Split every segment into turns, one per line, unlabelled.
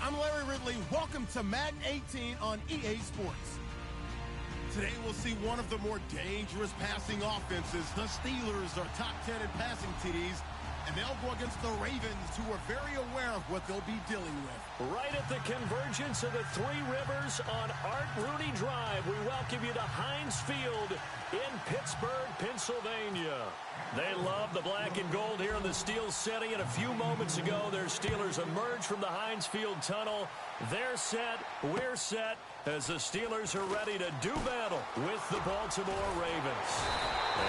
I'm Larry Ridley. Welcome to Madden 18 on EA Sports. Today we'll see one of the more dangerous passing offenses. The Steelers are top 10 in passing TDs, and they'll go against the Ravens, who are very aware of what they'll be dealing with.
Right at the convergence of the Three Rivers on Art Rooney Drive, we welcome you to Heinz Field in Pittsburgh, Pennsylvania. They love the black and gold here in the Steel City, and a few moments ago, their Steelers emerged from the Heinz Field tunnel. They're set, we're set, as the Steelers are ready to do battle with the Baltimore Ravens.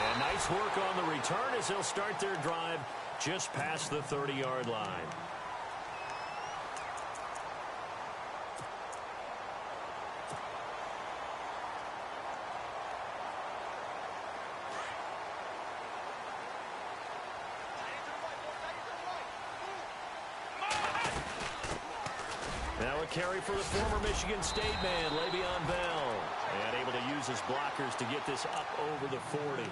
And nice work on the return as they'll start their drive just past the 30-yard line. Now a carry for the former Michigan State man, Le'Veon Bell. And able to use his blockers to get this up over the 40.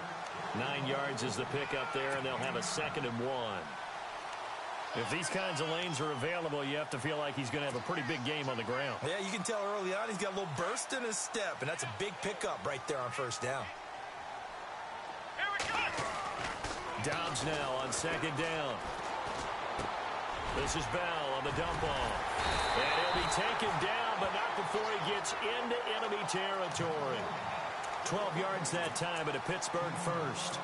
9 yards is the pickup there, and they'll have a 2nd and 1. If these kinds of lanes are available, you have to feel like he's going to have a pretty big game on the ground.
Yeah, you can tell early on he's got a little burst in his step, and that's a big pickup right there on first down.
Here we go. Dobbs now on 2nd down. This is Bell on the dump off. And he'll be taken down, but not before he gets into enemy territory. 12 yards that time, but a Pittsburgh first.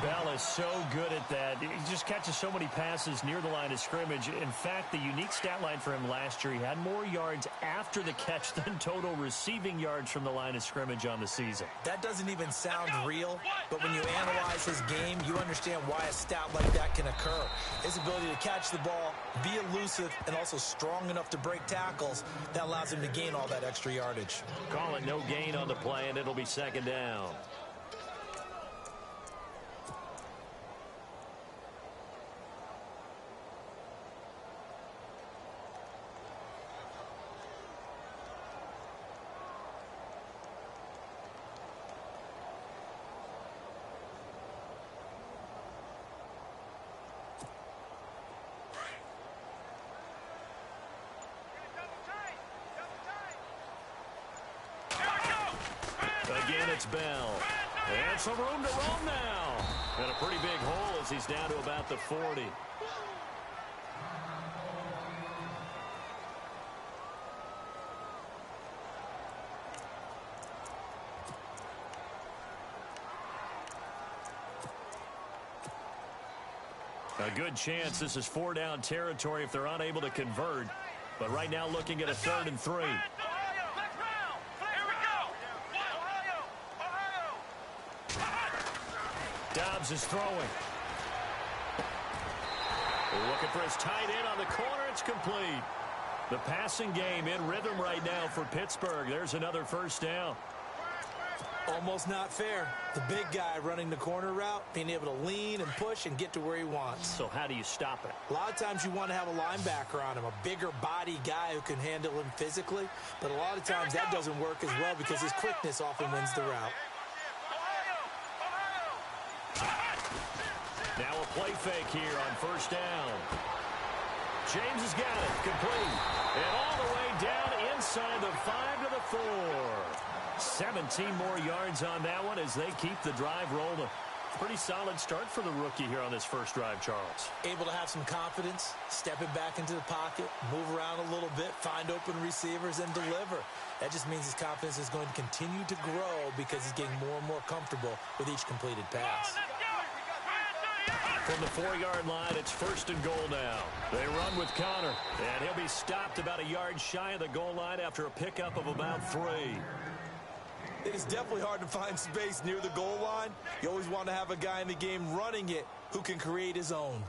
Bell is so good at that. He just catches so many passes near the line of scrimmage. In fact, the unique stat line for him last year, he had more yards after the catch than total receiving yards from the line of scrimmage on the season.
That doesn't even sound real, but when you analyze his game, you understand why a stat like that can occur. His ability to catch the ball, be elusive, and also strong enough to break tackles, that allows him to gain all that extra yardage.
Call it no gain on the play, and it'll be 2nd down. Again, it's Bell. And some room to roam now. And a pretty big hole as he's down to about the 40. A good chance this is 4-down territory if they're unable to convert. But right now looking at a 3rd and 3. Dobbs is throwing. Looking for his tight end on the corner. It's complete. The passing game in rhythm right now for Pittsburgh. There's another 1st down.
Almost not fair. The big guy running the corner route, being able to lean and push and get to where he wants.
So how do you stop it?
A lot of times you want to have a linebacker on him, a bigger body guy who can handle him physically. But a lot of times that doesn't work as well because his quickness often wins the route.
Now a play fake here on 1st down. James has got it. Complete. And all the way down inside the 5 to the 4. 17 more yards on that one as they keep the drive rolling. Pretty solid start for the rookie here on this first drive, Charles.
Able to have some confidence, stepping back into the pocket, move around a little bit, find open receivers, and deliver. That just means his confidence is going to continue to grow because he's getting more and more comfortable with each completed pass.
From the 4-yard line, it's 1st and goal now. They run with Connor, and he'll be stopped about a yard shy of the goal line after a pickup of about 3.
It is definitely hard to find space near the goal line. You always want to have a guy in the game running it who can create his own.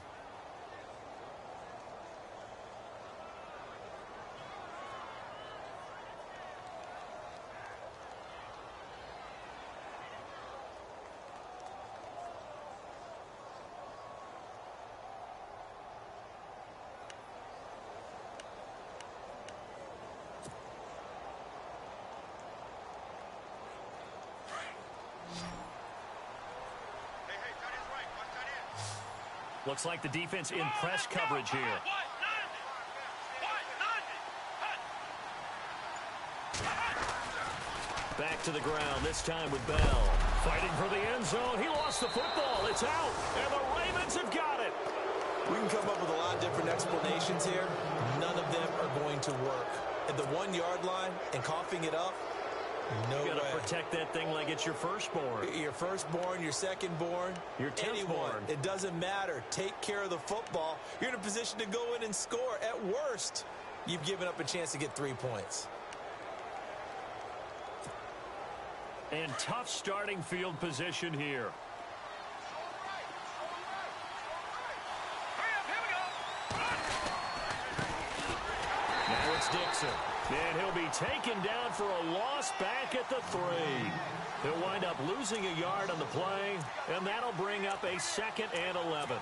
Looks like the defense in press coverage here. Back to the ground, this time with Bell. Fighting for the end zone. He lost the football. It's out, and the Ravens have got it.
We can come up with a lot of different explanations here. None of them are going to work. At the 1-yard line and coughing it up, no way.
You got to protect that thing like it's your firstborn.
Your firstborn, your secondborn,
your
anyone. It doesn't matter. Take care of the football. You're in a position to go in and score. At worst, you've given up a chance to get 3 points.
And tough starting field position here. Now it's Dixon. And he'll be taken down for a loss back at the 3. He'll wind up losing a yard on the play, and that'll bring up a 2nd and 11.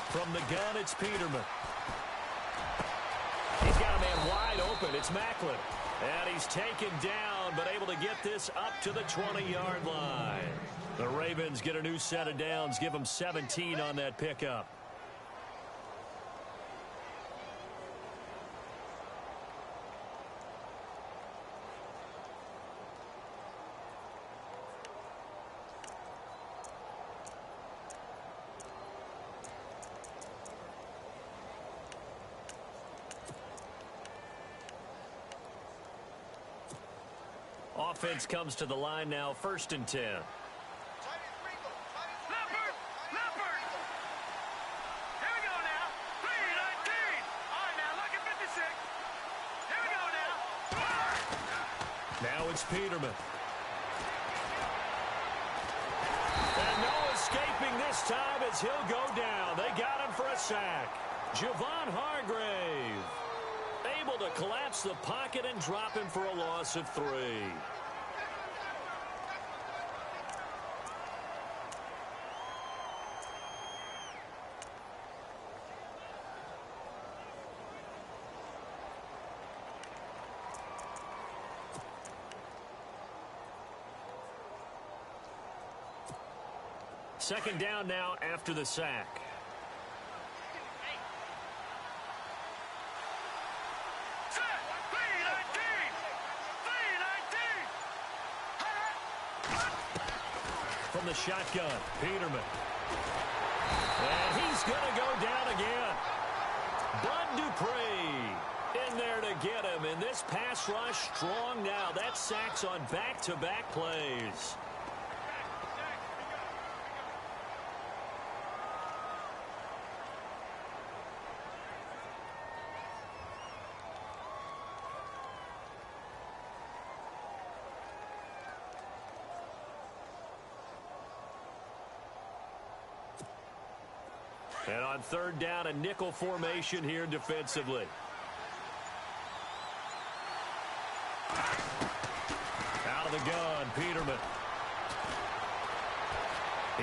From the gun, it's Peterman. He's got a man wide open. It's Macklin. And he's taken down, but able to get this up to the 20-yard line. The Ravens get a new set of downs, give them 17 on that pickup. Offense comes to the line now, 1st and 10.
Leopard! Here we go now. 3-19. All right, now look at 56. Here we go now.
Now it's Peterman. And no escaping this time as he'll go down. They got him for a sack. Javon Hargrave able to collapse the pocket and drop him for a loss of 3. Second down now after the sack. From the shotgun, Peterman. And he's going to go down again. Bud Dupree in there to get him. And this pass rush strong now. That sacks on back-to-back plays. And on 3rd down, a nickel formation here defensively. Out of the gun, Peterman.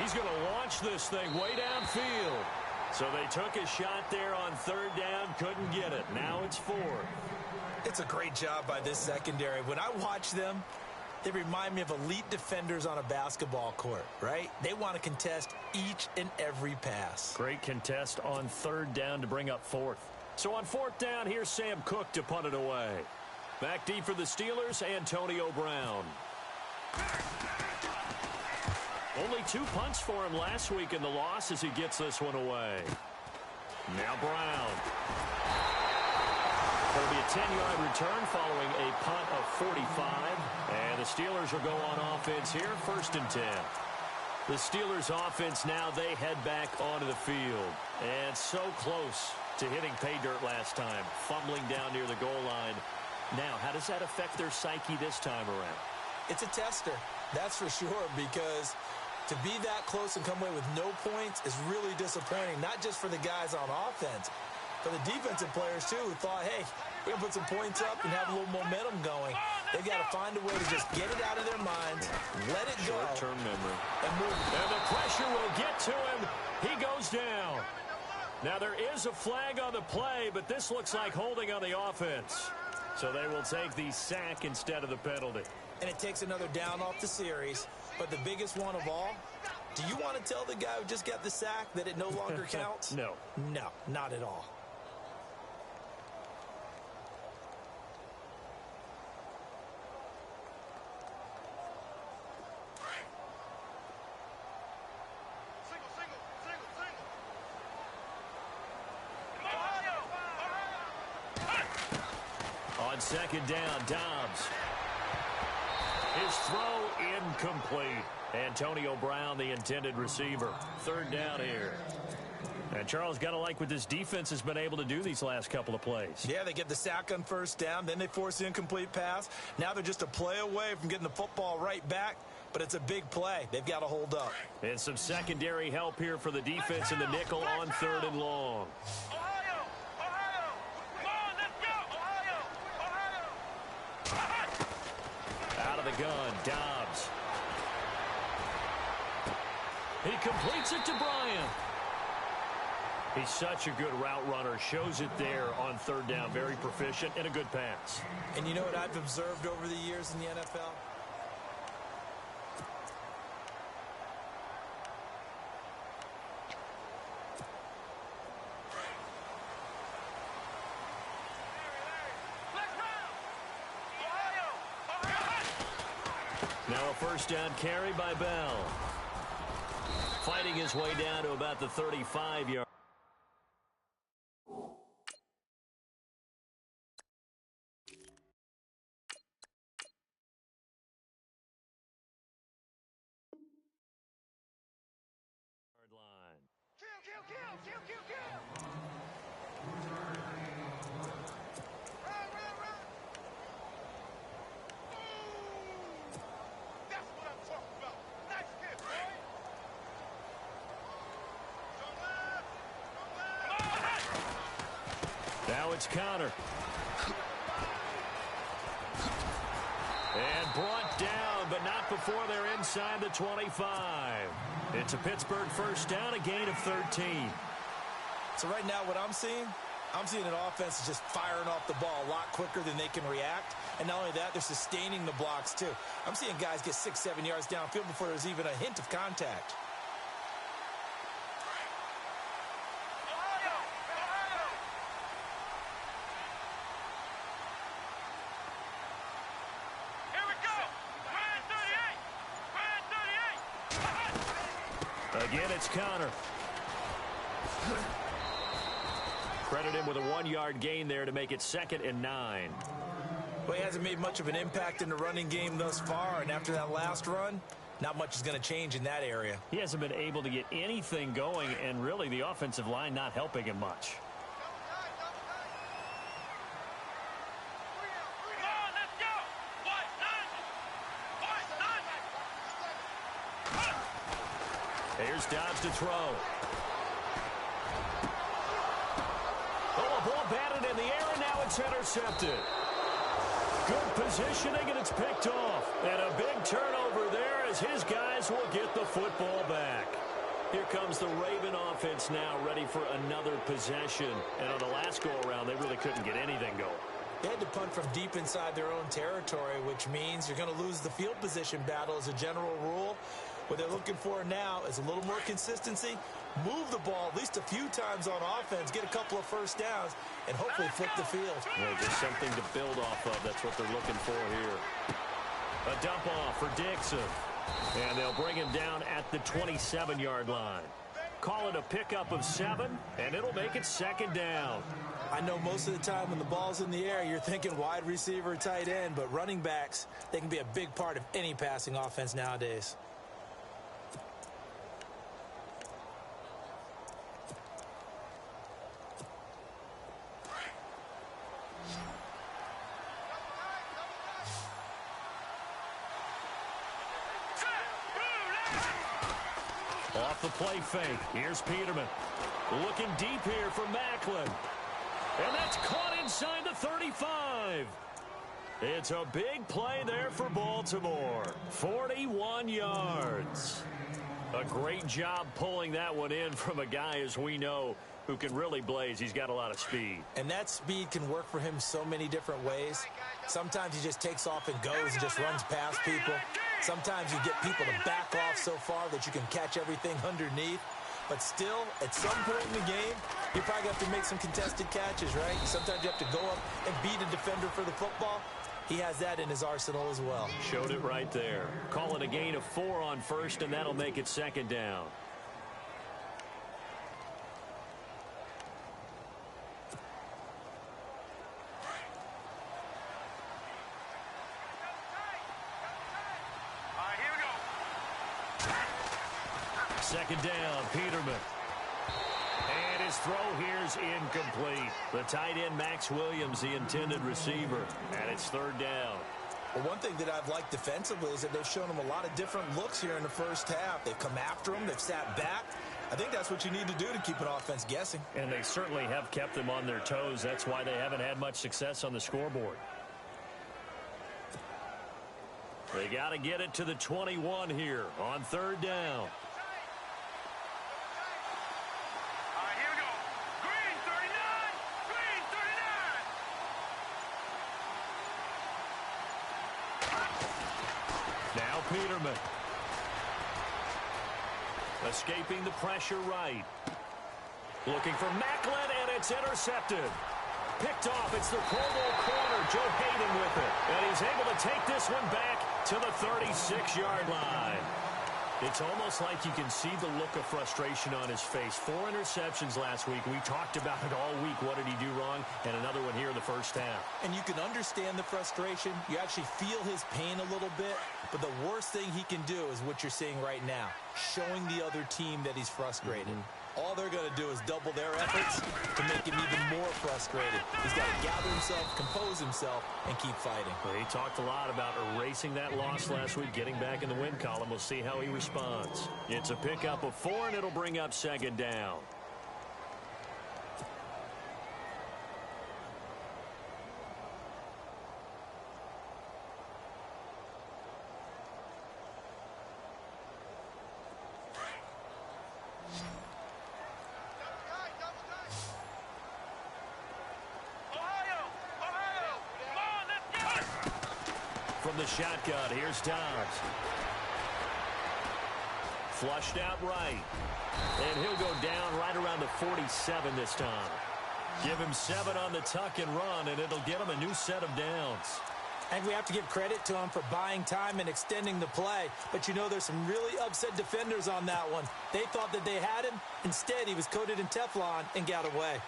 He's going to launch this thing way downfield. So they took a shot there on 3rd down, couldn't get it. Now it's 4th.
It's a great job by this secondary. When I watch them, they remind me of elite defenders on a basketball court, right? They want to contest each and every pass.
Great contest on 3rd down to bring up 4th. So on 4th down, here's Sam Cook to punt it away. Back deep for the Steelers, Antonio Brown. Only 2 punts for him last week in the loss as he gets this one away. Now Brown. It'll be a 10-yard return following a punt of 45. And the Steelers will go on offense here, 1st and 10. The Steelers offense now, they head back onto the field. And so close to hitting pay dirt last time, fumbling down near the goal line. Now, how does that affect their psyche this time around?
It's a tester, that's for sure, because to be that close and come away with no points is really disappointing, not just for the guys on offense, for the defensive players, too, who thought, hey, we're going to put some points up and have a little momentum going. They've got to find a way to just get it out of their minds, let it go.
Short-term memory.
And move.
And the pressure will get to him. He goes down. Now, there is a flag on the play, but this looks like holding on the offense. So they will take the sack instead of the penalty.
And it takes another down off the series. But the biggest one of all, do you want to tell the guy who just got the sack that it no longer counts?
No.
No, not at all.
On second down, Dobbs. His throw incomplete. Antonio Brown, the intended receiver. Third down here. And Charles, got to like what this defense has been able to do these last couple of plays.
Yeah, they get the sack on first down, then they force the incomplete pass. Now they're just a play away from getting the football right back, but it's a big play. They've got to hold up.
And some secondary help here for the defense in the nickel on third and long. Out of the gun, Dobbs. He completes it to Bryant. He's such a good route runner. Shows it there on third down. Very proficient and a good pass.
And you know what I've observed over the years in the NFL?
Now a first down carry by Bell. Fighting his way down to about the 35-yard. line. Now it's Connor. And brought down, but not before they're inside the 25. It's a Pittsburgh first down, a gain of 13.
So right now what I'm seeing an offense is just firing off the ball a lot quicker than they can react. And not only that, they're sustaining the blocks too. I'm seeing guys get 6-7 yards downfield before there's even a hint of contact.
Again, it's Connor. Credit him with a 1-yard gain there to make it 2nd and 9.
Well, he hasn't made much of an impact in the running game thus far, and after that last run, not much is going to change in that area.
He hasn't been able to get anything going, and really the offensive line not helping him much. Here's Dobbs to throw. Oh, a ball batted in the air, and now it's intercepted. Good positioning, and it's picked off. And a big turnover there as his guys will get the football back. Here comes the Raven offense now, ready for another possession. And on the last go-around, they really couldn't get anything going.
They had to punt from deep inside their own territory, which means you're going to lose the field position battle as a general rule. What they're looking for now is a little more consistency, move the ball at least a few times on offense, get a couple of first downs, and hopefully flip the field.
Yeah, just something to build off of. That's what they're looking for here. A dump off for Dixon. And they'll bring him down at the 27-yard line. Call it a pickup of 7, and it'll make it 2nd down.
I know most of the time when the ball's in the air, you're thinking wide receiver, tight end, but running backs, they can be a big part of any passing offense nowadays.
Off the play fake. Here's Peterman. Looking deep here for Macklin. And that's caught inside the 35. It's a big play there for Baltimore. 41 yards. A great job pulling that one in from a guy, as we know, who can really blaze. He's got a lot of speed.
And that speed can work for him so many different ways. Sometimes he just takes off and goes and just runs past people. Sometimes you get people to back off so far that you can catch everything underneath. But still, at some point in the game, you probably have to make some contested catches, right? Sometimes you have to go up and beat a defender for the football. He has that in his arsenal as well.
Showed it right there. Call it a gain of 4 on first, and that'll make it second down.
All right, here we go.
Second down, Peterman. And his throw here's incomplete. The tight end, Max Williams, the intended receiver. And it's third down.
Well, one thing that I've liked defensively is that they've shown him a lot of different looks here in the first half. They've come after him. They've sat back. I think that's what you need to do to keep an offense guessing.
And they certainly have kept them on their toes. That's why they haven't had much success on the scoreboard. They got to get it to the 21 here on third down.
All right, here we go. Green 39. Green 39.
Now Peterman. Escaping the pressure right. Looking for Macklin, and it's intercepted. Picked off. It's the Pro Bowl corner, Joe Hayden with it. And he's able to take this one back to the 36-yard line. It's almost like you can see the look of frustration on his face. 4 interceptions last week. We talked about it all week. What did he do wrong? And another one here in the first half.
And you can understand the frustration. You actually feel his pain a little bit. But the worst thing he can do is what you're seeing right now, showing the other team that he's frustrated. All they're going to do is double their efforts to make him even more frustrated. He's got to gather himself, compose himself, and keep fighting.
Well, he talked a lot about erasing that loss last week, getting back in the win column. We'll see how he responds. It's a pickup of 4, and it'll bring up second down. From the shotgun, here's Dobbs. Flushed out right. And he'll go down right around the 47 this time. Give him 7 on the tuck and run, and it'll get him a new set of downs.
And we have to give credit to him for buying time and extending the play. But you know, there's some really upset defenders on that one. They thought that they had him. Instead, he was coated in Teflon and got away.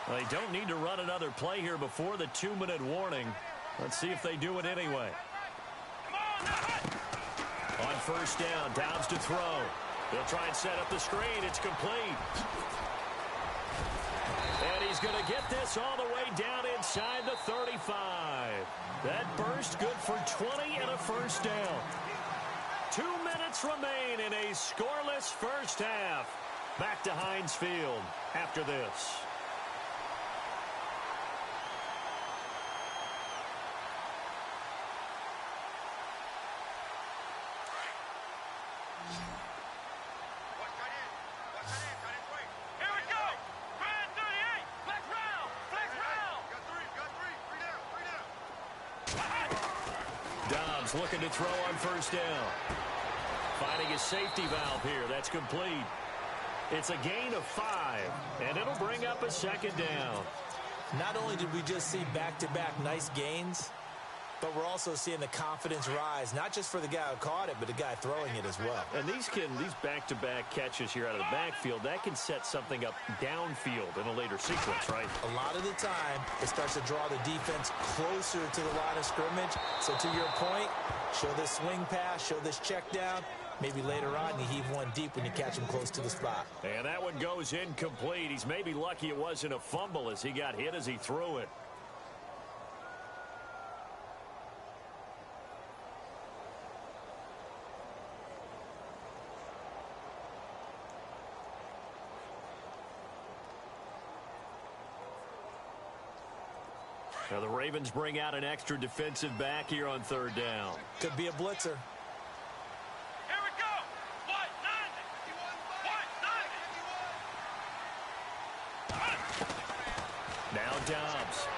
Well, they don't need to run another play here before the 2-minute warning. Let's see if they do it anyway. On first down, Dobbs to throw. They'll try and set up the screen. It's complete. And he's going to get this all the way down inside the 35. That burst good for 20 and a first down. 2 minutes remain in a scoreless first half. Back to Heinz Field after this. Looking to throw on first down. Finding his safety valve here. That's complete. It's a gain of 5, and it'll bring up a second down.
Not only did we just see back-to-back nice gains, but we're also seeing the confidence rise, not just for the guy who caught it, but the guy throwing it as well.
And these back-to-back catches here out of the backfield, that can set something up downfield in a later sequence, right?
A lot of the time, it starts to draw the defense closer to the line of scrimmage. So to your point, show this swing pass, show this check down. Maybe later on, you heave one deep when you catch him close to the spot.
And that one goes incomplete. He's maybe lucky it wasn't a fumble as he got hit as he threw it. Now the Ravens bring out an extra defensive back here on third down.
Could be a blitzer.
Here we go. What? 90.
Now Dobbs.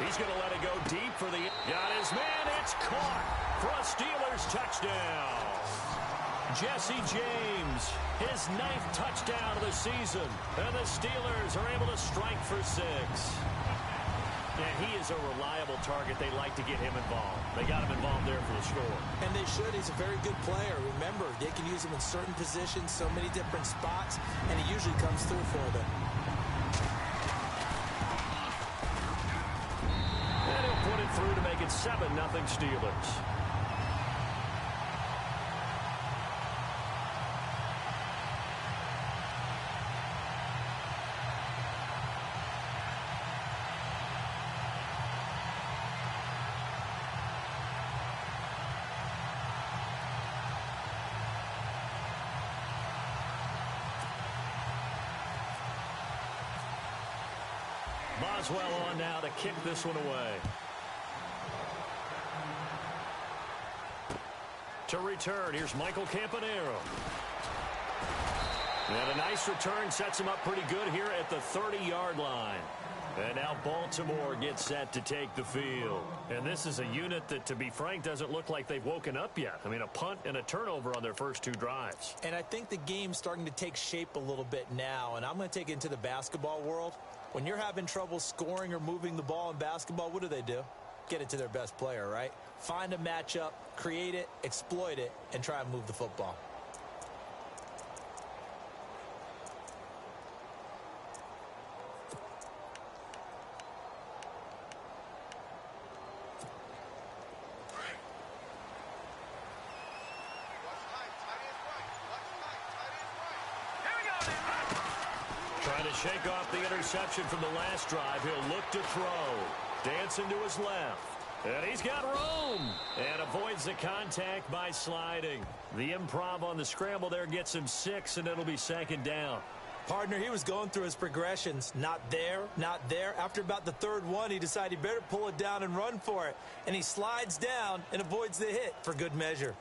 He's going to let it go deep for the... Got his man. It's caught for a Steelers touchdown. Jesse James, his 9th touchdown of the season. And the Steelers are able to strike for 6. And he is a reliable target. They like to get him involved. They got him involved there for the score.
And they should. He's a very good player. Remember, they can use him in certain positions, so many different spots, and he usually comes through for them.
And he'll put it through to make it 7-0 Steelers. Boswell on now to kick this one away. To return, here's Michael Campanaro. And a nice return sets him up pretty good here at the 30-yard line. And now Baltimore gets set to take the field. And this is a unit that, to be frank, doesn't look like they've woken up yet. I mean, a punt and a turnover on their first 2 drives.
And I think the game's starting to take shape a little bit now, and I'm going to take it into the basketball world. When you're having trouble scoring or moving the ball in basketball, what do? Get it to their best player, right? Find a matchup, create it, exploit it, and try and move the football.
Trying to shake off the interception from the last drive. He'll look to throw. Dancing to his left. And he's got room. And avoids the contact by sliding. The improv on the scramble there gets him 6, and it'll be 2nd down.
Partner, he was going through his progressions. Not there, not there. After about the 3rd one, he decided he better pull it down and run for it. And he slides down and avoids the hit for good measure.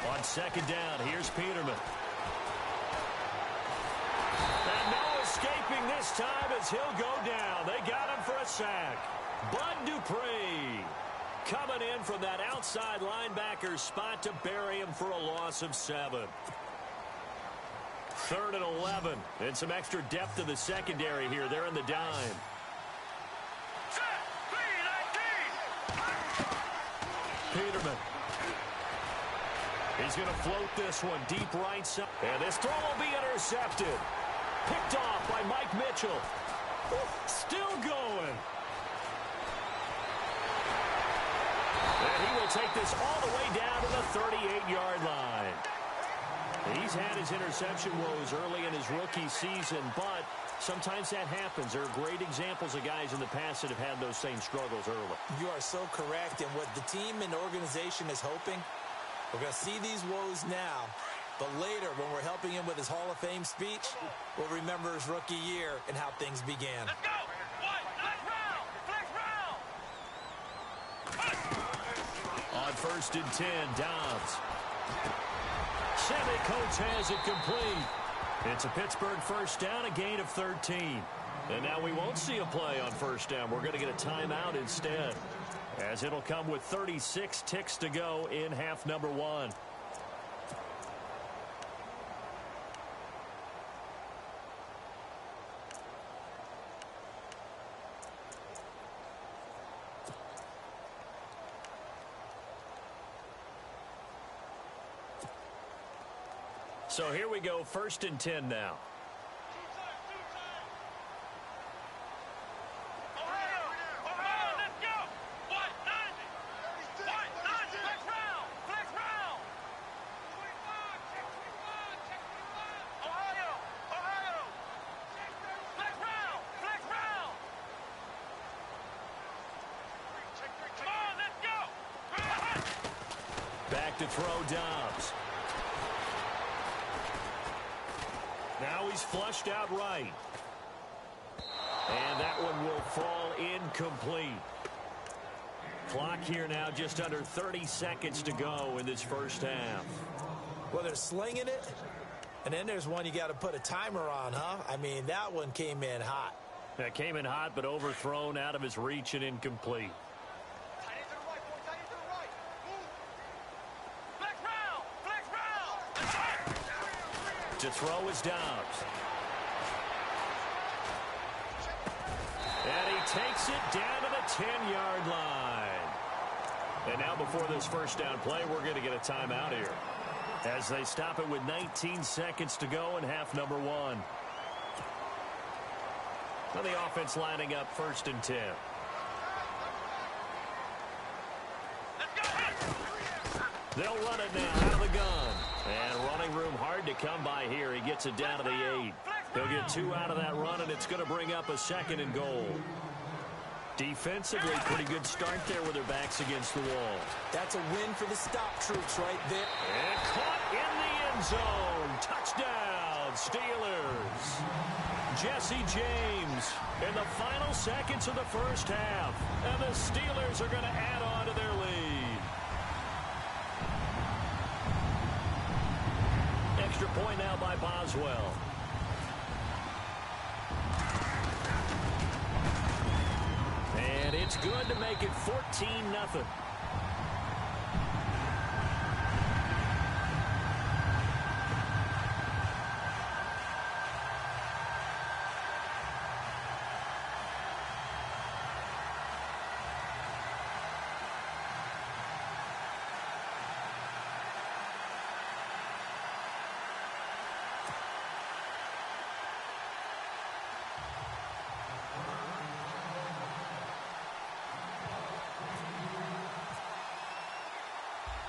On 2nd down, here's Peterman. And no escaping this time as he'll go down. They got him for a sack. Bud Dupree coming in from that outside linebacker spot to bury him for a loss of 7. 3rd and 11. And some extra depth to the secondary here. They're in the dime. Peterman. He's going to float this one deep right side. And this throw will be intercepted. Picked off by Mike Mitchell. Still going. And he will take this all the way down to the 38-yard line. He's had his interception woes early in his rookie season, but sometimes that happens. There are great examples of guys in the past that have had those same struggles early.
You are so correct. And what the team and organization is hoping, we're going to see these woes now, but later when we're helping him with his Hall of Fame speech, we'll remember his rookie year and how things began.
Let's go. What? Flex round.
On 1st and 10, Dobbs. Sammy Coates has it complete. It's a Pittsburgh 1st down, a gain of 13. And now we won't see a play on 1st down. We're going to get a timeout instead, as it'll come with 36 ticks to go in half number 1. So here we go, 1st and 10 now. to throw Dobbs. Now he's flushed out right. And that one will fall incomplete. Clock here now just under 30 seconds to go in this first half.
Well, they're slinging it, and then there's one you got to put a timer on, huh? I mean, that one came in hot.
That came in hot, but overthrown out of his reach and incomplete. To throw is Dobbs. And he takes it down to the 10-yard line. And now before this first down play, we're going to get a timeout here, as they stop it with 19 seconds to go in half number one. Well, the offense lining up 1st and 10. They'll run it now out of the gun. And running room hard to come by here. He gets it down to the 8. He'll get 2 out of that run, and it's going to bring up a 2nd and goal. Defensively, pretty good start there with their backs against the wall.
That's a win for the stop troops right there.
And caught in the end zone. Touchdown, Steelers. Jesse James in the final seconds of the first half. And the Steelers are going to add on to their lead. Extra point now by Boswell. And it's good to make it 14-0.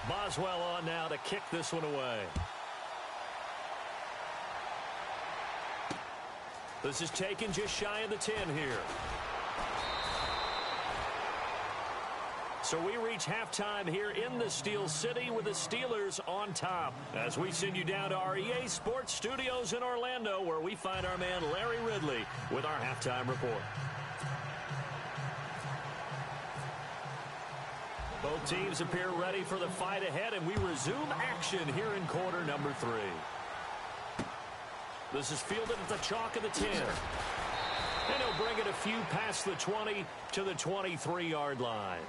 Boswell on now to kick this one away. This is taken just shy of the 10 here. So we reach halftime here in the Steel City with the Steelers on top, as we send you down to our EA Sports Studios in Orlando, where we find our man Larry Ridley with our halftime report. Both teams appear ready for the fight ahead, and we resume action here in quarter number 3. This is fielded at the chalk of the 10. And he'll bring it a few past the 20 to the 23-yard line.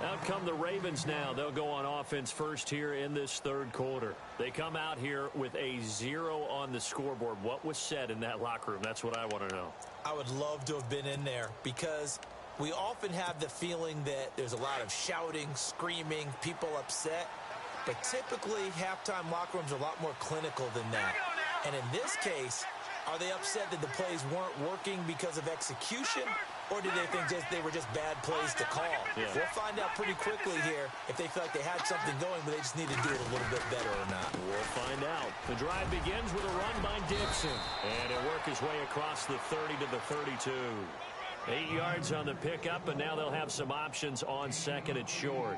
Out come the Ravens now. They'll go on offense first here in this third quarter. They come out here with a 0 on the scoreboard. What was said in that locker room? That's what I want to know.
I would love to have been in there, because we often have the feeling that there's a lot of shouting, screaming, people upset. But typically, halftime locker rooms are a lot more clinical than that. And in this case, are they upset that the plays weren't working because of execution? Or do they think they were just bad plays to call?
Yeah.
We'll find out pretty quickly here if they feel like they had something going, but they just need to do it a little bit better or not.
We'll find out. The drive begins with a run by Dixon. And he'll work his way across the 30 to the 32. 8 yards on the pickup, and now they'll have some options on second and short.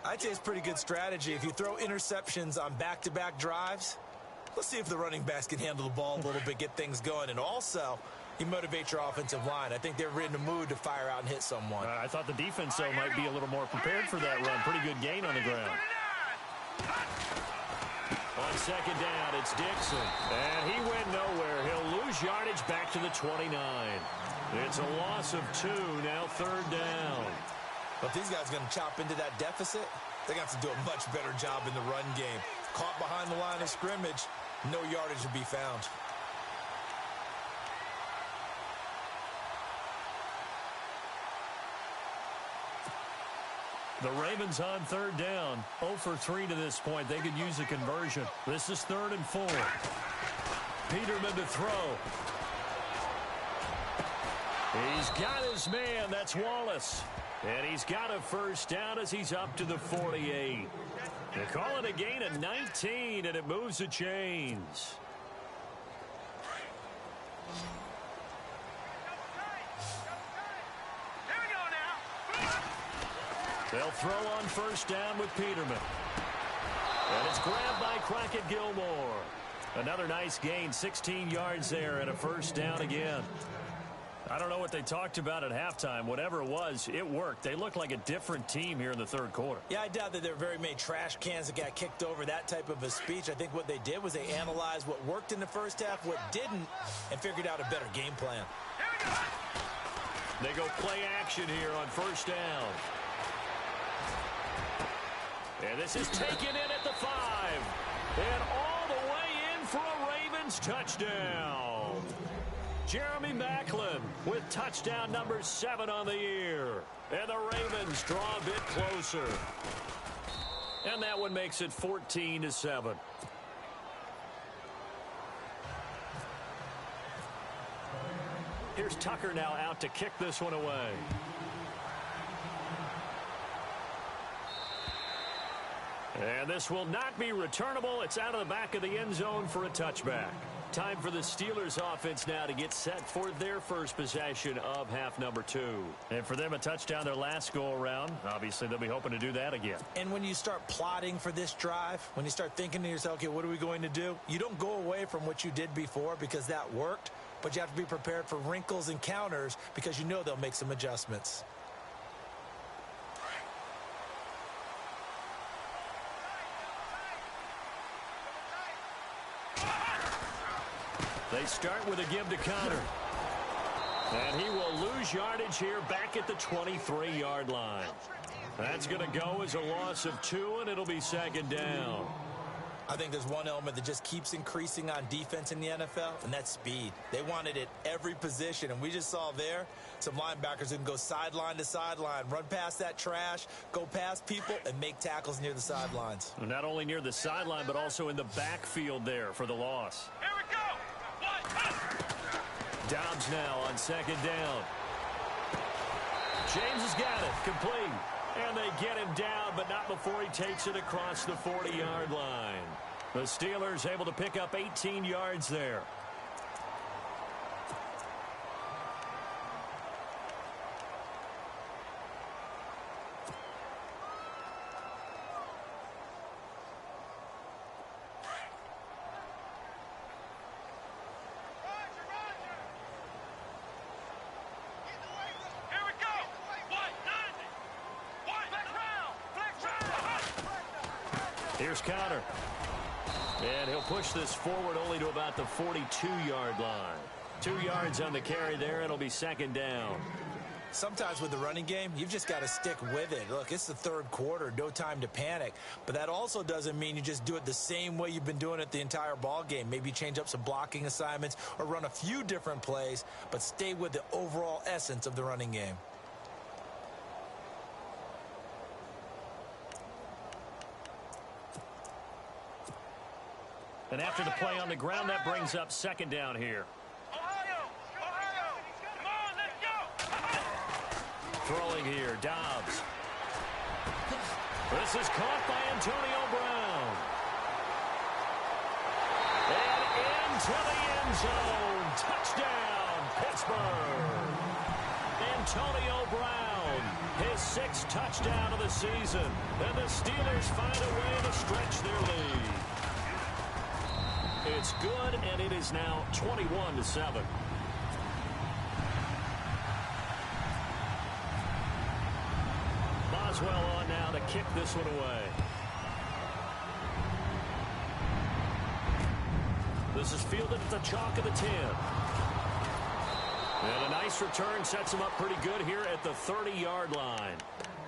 I'd say it's pretty good strategy. If you throw interceptions on back-to-back drives, let's see if the running backs can handle the ball a little bit, get things going. And also, you motivate your offensive line. I think they're in the mood to fire out and hit someone.
I thought the defense, though, might be a little more prepared for that run. Pretty good gain on the ground. On second down, it's Dixon. And he went nowhere. He'll lose yardage back to the 29. It's a loss of 2, now third down.
But these guys going to chop into that deficit? They got to do a much better job in the run game. Caught behind the line of scrimmage, no yardage to be found.
The Ravens on third down. 0 for 3 to this point. They could use a conversion. This is 3rd and 4. Peterman to throw. He's got his man. That's Wallace. And he's got a first down as he's up to the 48. They call it a gain of 19, and it moves the chains. They'll throw on first down with Peterman. And it's grabbed by Crockett Gilmore. Another nice gain, 16 yards there and a first down again. I don't know what they talked about at halftime. Whatever it was, it worked. They looked like a different team here in the third quarter.
Yeah, I doubt that there were very many trash cans that got kicked over, that type of a speech. I think what they did was they analyzed what worked in the first half, what didn't, and figured out a better game plan.
They go play action here on first down. And this is taken in at the 5. And all the way in for a Ravens touchdown. Jeremy Maclin with touchdown number 7 on the year. And the Ravens draw a bit closer. And that one makes it 14-7. Here's Tucker now out to kick this one away. And this will not be returnable. It's out of the back of the end zone for a touchback. Time for the Steelers offense now to get set for their first possession of half number 2. And for them, a touchdown their last go-around. Obviously, they'll be hoping to do that again.
And when you start plotting for this drive, when you start thinking to yourself, okay, what are we going to do? You don't go away from what you did before because that worked, but you have to be prepared for wrinkles and counters because you know they'll make some adjustments.
They start with a give to Connor. And he will lose yardage here back at the 23-yard line. That's going to go as a loss of 2, and it'll be second down.
I think there's one element that just keeps increasing on defense in the NFL, and that's speed. They want it at every position, and we just saw there some linebackers who can go sideline to sideline, run past that trash, go past people, and make tackles near the sidelines.
Not only near the sideline, but also in the backfield there for the loss.
Here we go.
Dobbs now on second down. James has got it. Complete. And they get him down, but not before he takes it across the 40-yard line. The Steelers able to pick up 18 yards there. Here's Connor. And he'll push this forward only to about the 42-yard line. 2 yards on the carry there. It'll be second down.
Sometimes with the running game, you've just got to stick with it. Look, it's the third quarter, no time to panic. But that also doesn't mean you just do it the same way you've been doing it the entire ball game. Maybe change up some blocking assignments or run a few different plays, but stay with the overall essence of the running game.
And after the play on the ground, that brings up second down here.
Ohio! Come on, let's go!
Throwing here, Dobbs. This is caught by Antonio Brown. And into the end zone. Touchdown, Pittsburgh. Antonio Brown, his 6th touchdown of the season. And the Steelers find a way to stretch their lead. It's good, and it is now 21-7. Boswell on now to kick this one away. This is fielded at the chalk of the 10. And a nice return sets him up pretty good here at the 30-yard line.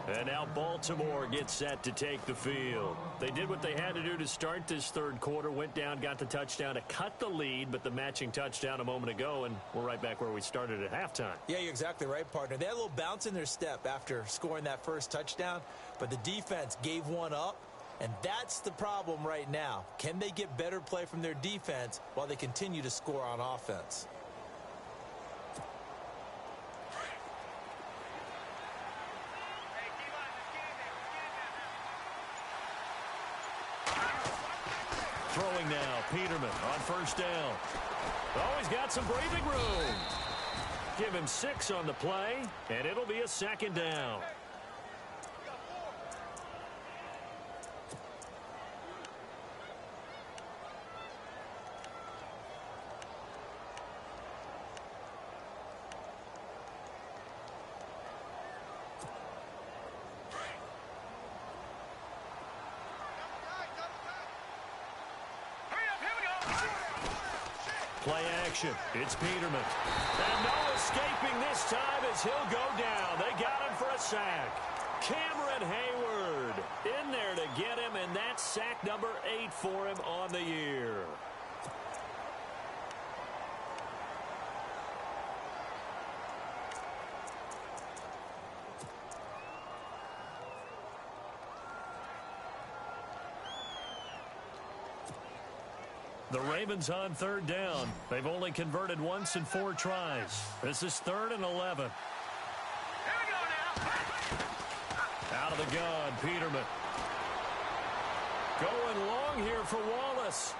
And now Baltimore gets set to take the field. They did what they had to do to start this third quarter, went down, got the touchdown to cut the lead, but the matching touchdown a moment ago, and we're right back where we started at halftime.
Yeah, you're exactly right, partner. They had a little bounce in their step after scoring that first touchdown, but the defense gave one up, and that's the problem right now. Can they get better play from their defense while they continue to score on offense?
Throwing now, Peterman on first down. Oh, he's got some breathing room. Give him 6 on the play, and it'll be a second down. Play action. It's Peterman. And no escaping this time as he'll go down. They got him for a sack. Cameron Hayward in there to get him, and that's sack number 8 for him on the year. The Ravens on 3rd down. They've only converted once in 4 tries. This is 3rd and 11.
Here we go now.
Out of the gun, Peterman. Going long here for Wallace.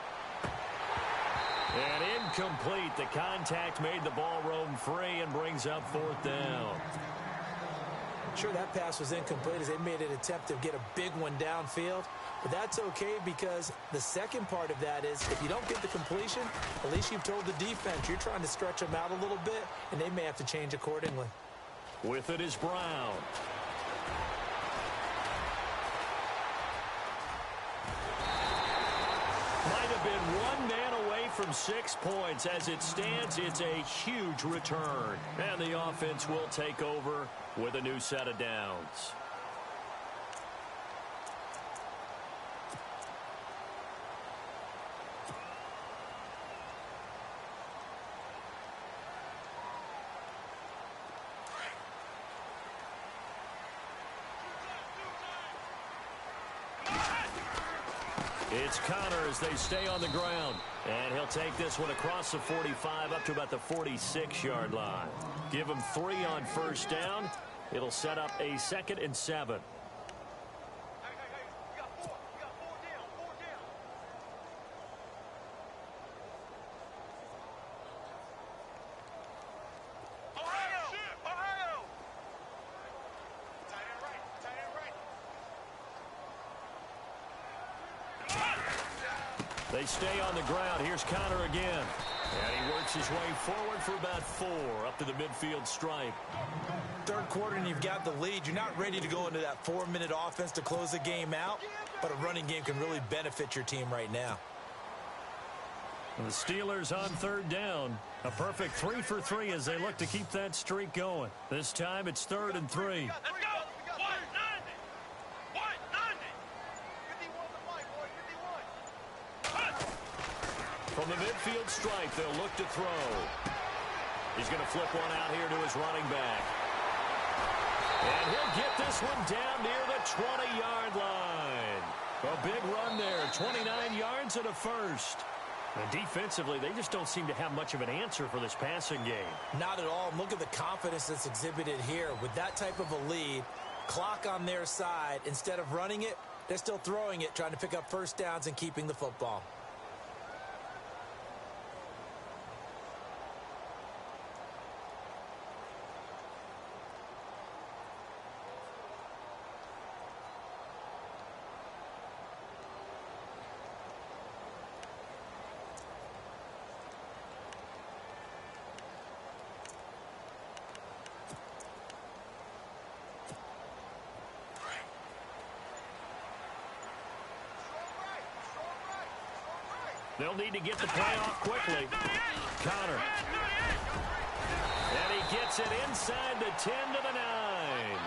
And incomplete. The contact made the ball roam free and brings up 4th down.
Sure, that pass was incomplete as they made an attempt to get a big one downfield. But that's okay because the second part of that is if you don't get the completion, at least you've told the defense you're trying to stretch them out a little bit, and they may have to change accordingly.
With it is Brown. Might have been one man away from 6 points. As it stands, it's a huge return. And the offense will take over with a new set of downs. It's Connor as they stay on the ground. And he'll take this one across the 45 up to about the 46-yard line. Give him 3 on 1st down. It'll set up a 2nd and 7.
Hey, you got 4 down, 4 down. Ohio! Tight end right.
They stay on the ground. Here's Connor again. And he works his way forward for about 4 up to the midfield stripe.
3rd quarter and you've got the lead. You're not ready to go into that 4-minute offense to close the game out, but a running game can really benefit your team right now.
And the Steelers on 3rd down. A perfect 3 for 3 as they look to keep that streak going. This time it's 3rd and 3.
Let's go! 190! 190! 51 to fight, boy, 51.
From the midfield stripe, they'll look to throw. He's going to flip one out here to his running back. And he'll get this one down near the 20-yard line. A big run there, 29 yards and a first. And defensively, they just don't seem to have much of an answer for this passing game.
Not at all. Look at the confidence that's exhibited here. With that type of a lead, clock on their side, instead of running it, they're still throwing it, trying to pick up 1st downs and keeping the football.
They'll need to get the play off quickly. Connor. And he gets it inside the 10 to the 9.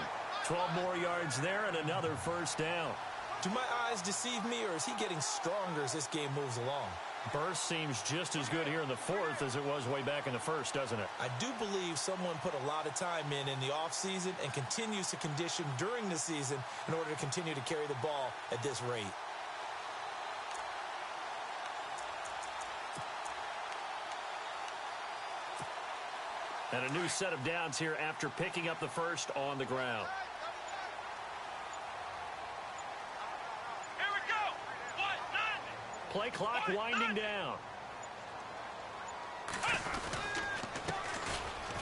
12 more yards there and another 1st down.
Do my eyes deceive me, or is he getting stronger as this game moves along?
Burst seems just as good here in the 4th as it was way back in the 1st, doesn't it?
I do believe someone put a lot of time in the offseason and continues to condition during the season in order to continue to carry the ball at this rate.
And a new set of downs here after picking up the first on the ground.
Here we go! 190!
Play clock winding down.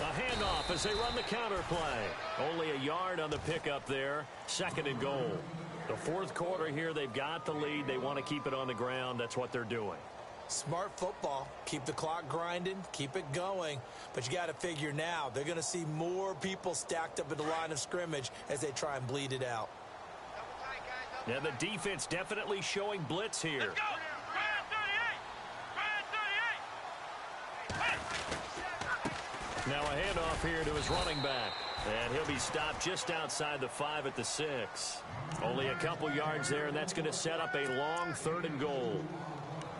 A handoff as they run the counter play. Only a yard on the pickup there. 2nd and goal. The 4th quarter here, they've got the lead. They want to keep it on the ground. That's what they're doing.
Smart football. Keep the clock grinding. Keep it going. But you got to figure now, they're going to see more people stacked up at the line of scrimmage as they try and bleed it out.
And the defense definitely showing blitz here.
Let's go! Grind 38! Grind 38!
Now a handoff here to his running back. And he'll be stopped just outside the 5 at the 6. Only a couple yards there, and that's going to set up a long 3rd and goal.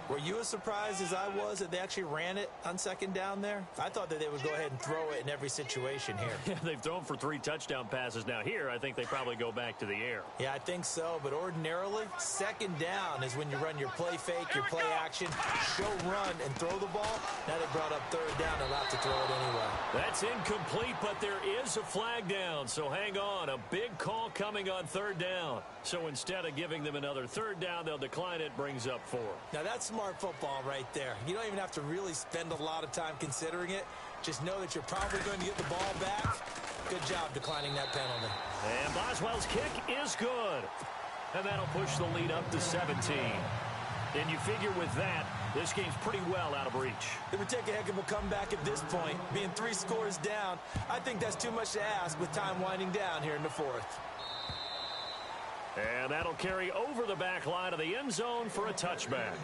Were you as surprised as I was that they actually ran it on 2nd down there? I thought that they would go ahead and throw it in every situation here.
Yeah, they've thrown for 3 touchdown passes. Now here, I think they probably go back to the air.
Yeah, I think so. But ordinarily, 2nd down is when you run your play fake, your play action, show run, and throw the ball. Now they brought up 3rd down and allowed to throw it anyway.
That's incomplete, but there is a flag down. So hang on. A big call coming on 3rd down. So instead of giving them another 3rd down, they'll decline it, brings up 4.
Now that's smart football right there. You don't even have to really spend a lot of time considering it. Just know that you're probably going to get the ball back. Good job declining that penalty.
And Boswell's kick is good. And that'll push the lead up to 17. And you figure with that, this game's pretty well out of reach.
It would take a heck of a comeback at this point. Being 3 scores down, I think that's too much to ask with time winding down here in the 4th.
And that'll carry over the back line of the end zone for a touchback.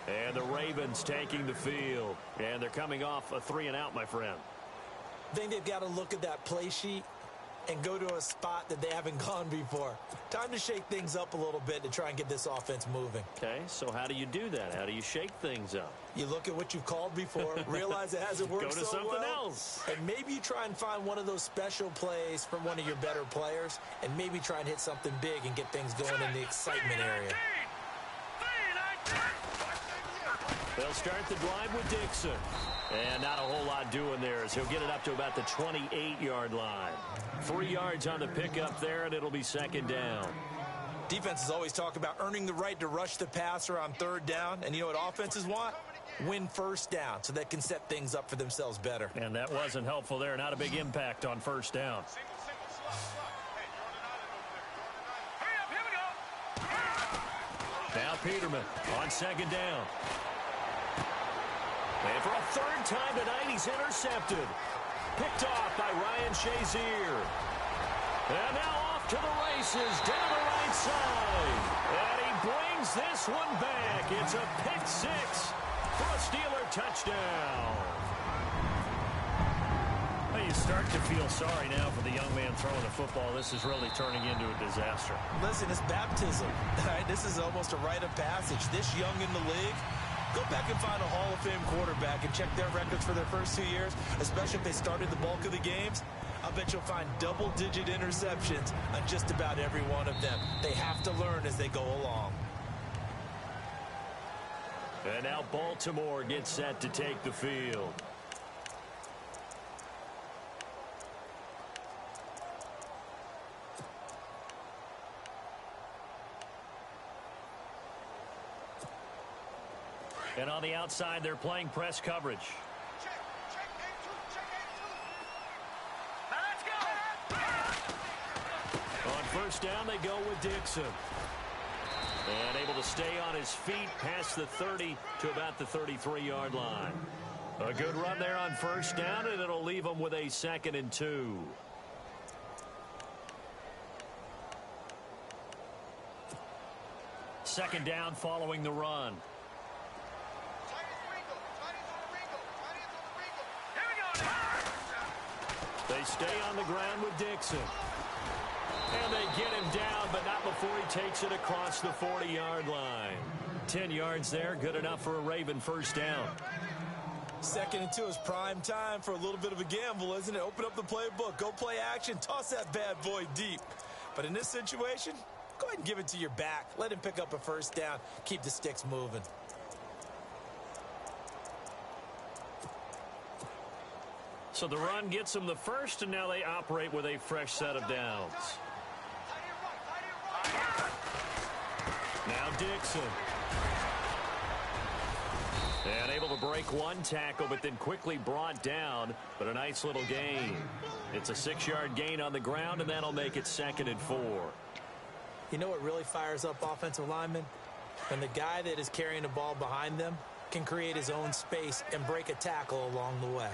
And the Ravens taking the field. And they're coming off a 3-and-out, my friend.
I think they've got to look at that play sheet and go to a spot that they haven't gone before. Time to shake things up a little bit to try and get this offense moving.
Okay, so how do you do that? How do you shake things up?
You look at what you've called before, realize it hasn't worked
Go to
so
something
well,
else.
and maybe you try and find one of those special plays from one of your better players, and maybe try and hit something big and get things going in the excitement area.
They'll start the drive with Dixon. And not a whole lot doing there as he'll get it up to about the 28-yard line. 3 yards on the pickup there, and it'll be 2nd down.
Defenses always talk about earning the right to rush the passer on 3rd down. And you know what offenses want? Win 1st down so they can set things up for themselves better.
And that wasn't helpful there. Not a big impact on 1st down. Now Peterman on 2nd down. And for a 3rd time tonight, he's intercepted. Picked off by Ryan Shazier. And now off to the races down the right side. And he brings this one back. It's a pick 6 for a Steeler touchdown. Well, you start to feel sorry now for the young man throwing the football. This is really turning into a disaster.
Listen, it's baptism. All right, this is almost a rite of passage. This young in the league, go back and find a Hall of Fame quarterback and check their records for their first 2 years, especially if they started the bulk of the games. I bet you'll find double-digit interceptions on just about every one of them. They have to learn as they go along.
And now Baltimore gets set to take the field. And on the outside, they're playing press coverage. On 1st down, they go with Dixon. And able to stay on his feet past the 30 to about the 33-yard line. A good run there on 1st down, and it'll leave them with a 2nd and 2. Second down following the run. They stay on the ground with Dixon. And they get him down, but not before he takes it across the 40-yard line. 10 yards there, good enough for a Raven 1st down.
2nd and 2 is prime time for a little bit of a gamble, isn't it? Open up the playbook, go play action, toss that bad boy deep. But in this situation, go ahead and give it to your back. Let him pick up a 1st down, keep the sticks moving.
So the run gets them the 1st, and now they operate with a fresh set of downs. Now Dixon. And able to break one tackle, but then quickly brought down. But a nice little gain. It's a 6-yard gain on the ground, and that'll make it 2nd and 4.
You know what really fires up offensive linemen? When the guy that is carrying the ball behind them can create his own space and break a tackle along the way.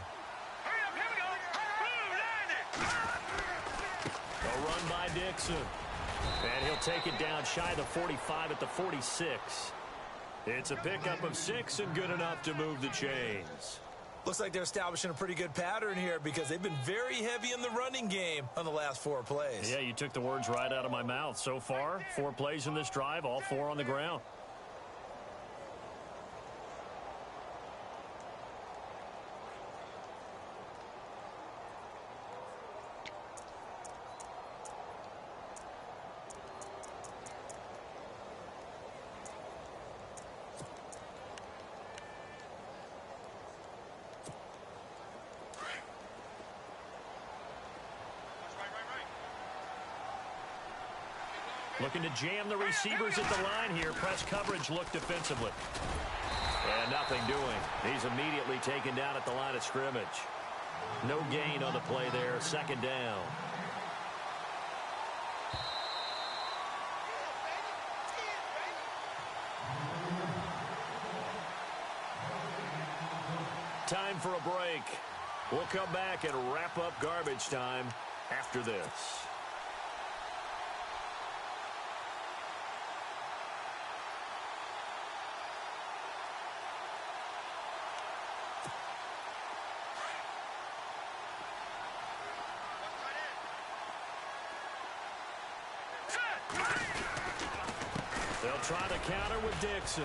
A run by Dixon. And he'll take it down shy of the 45 at the 46. It's a pickup of 6 and good enough to move the chains.
Looks like they're establishing a pretty good pattern here because they've been very heavy in the running game on the last 4 plays.
Yeah, you took the words right out of my mouth. So far, 4 plays in this drive, all 4 on the ground. Looking to jam the receivers at the line here. Press coverage look defensively. And nothing doing. He's immediately taken down at the line of scrimmage. No gain on the play there. 2nd down. Time for a break. We'll come back and wrap up garbage time after this. They'll try to counter with Dixon.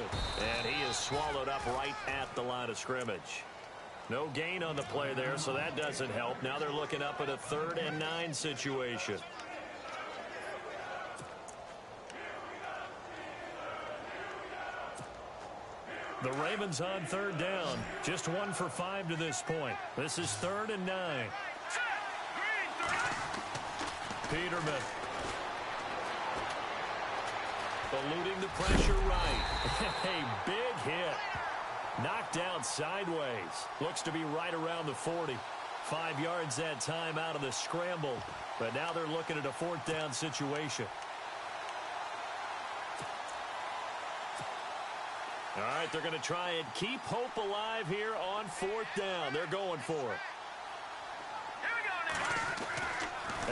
And he is swallowed up right at the line of scrimmage. No gain on the play there, so that doesn't help. Now they're looking up at a 3rd and 9 situation. The Ravens on 3rd down. Just 1 for 5 to this point. This is 3rd and 9. Peterman. Eluding the pressure right. A big hit. Knocked down sideways. Looks to be right around the 40. 5 yards that time out of the scramble. But now they're looking at a 4th down situation. All right, they're going to try and keep hope alive here on 4th down. They're going for it.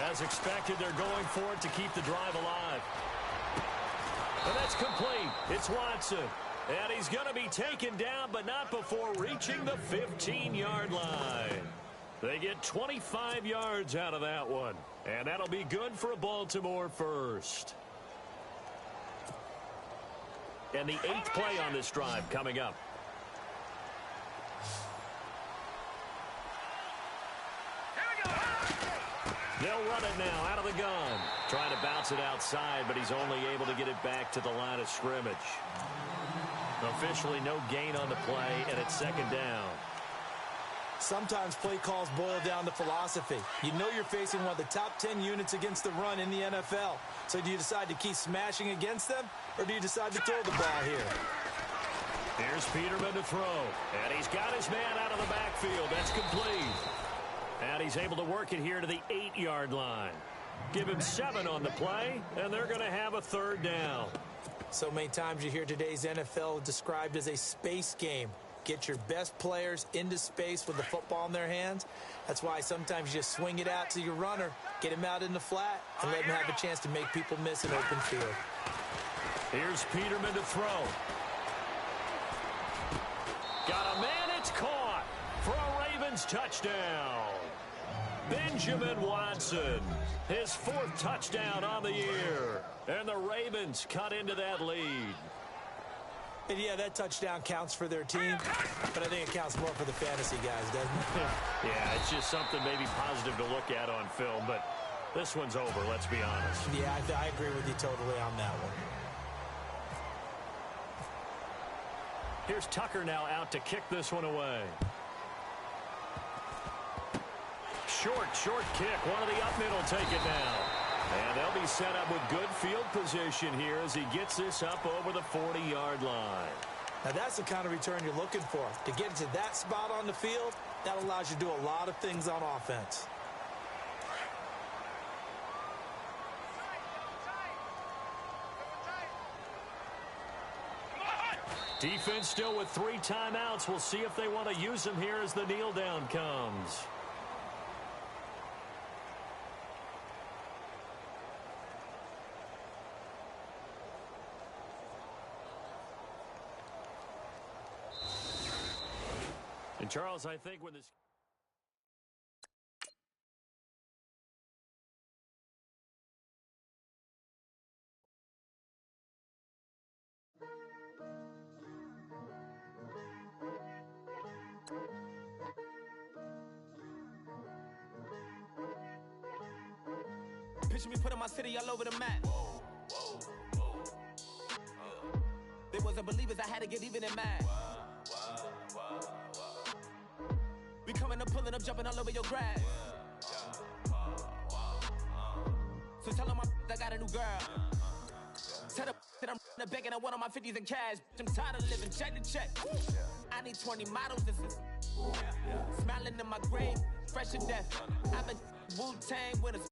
As expected, they're going for it to keep the drive alive. And that's complete. It's Watson. And he's going to be taken down, but not before reaching the 15-yard line. They get 25 yards out of that one. And that'll be good for a Baltimore first. And the 8th play on this drive coming up. They'll run it now out of the gun. Trying to bounce it outside, but he's only able to get it back to the line of scrimmage. Officially no gain on the play, and it's 2nd down.
Sometimes play calls boil down to philosophy. You know you're facing one of the top 10 units against the run in the NFL. So do you decide to keep smashing against them, or do you decide to throw the ball here?
Here's Peterman to throw. And he's got his man out of the backfield. That's complete. And he's able to work it here to the 8-yard line. Give him 7 on the play, and they're going to have a 3rd down.
So many times you hear today's NFL described as a space game. Get your best players into space with the football in their hands. That's why sometimes you just swing it out to your runner, get him out in the flat, and let him have a chance to make people miss an open field.
Here's Peterman to throw. Got a man, it's caught for a Ravens touchdown. Benjamin Watson, his 4th touchdown on the year. And the Ravens cut into that lead.
And yeah, that touchdown counts for their team, but I think it counts more for the fantasy guys, doesn't it?
Yeah, it's just something maybe positive to look at on film, but this one's over, let's be honest.
Yeah, I agree with you totally on that one.
Here's Tucker now out to kick this one away. Short kick. One of the up middle take it now. And they'll be set up with good field position here as he gets this up over the 40-yard line.
Now that's the kind of return you're looking for. To get to that spot on the field, that allows you to do a lot of things on offense.
Defense still with 3 timeouts. We'll see if they want to use them here as the kneel down comes. And Charles, I think when this...
Picture me putting my city all over the map. They wasn't believers, I had to get even in mad. We coming up, pulling up, jumping all over your grass. So tell them I got a new girl. Tell them that I'm begging on one of my 50s in cash. I'm tired of living check to check. I need 20 models and smiling in my grave, fresh to death. I've been Wu-Tang winners,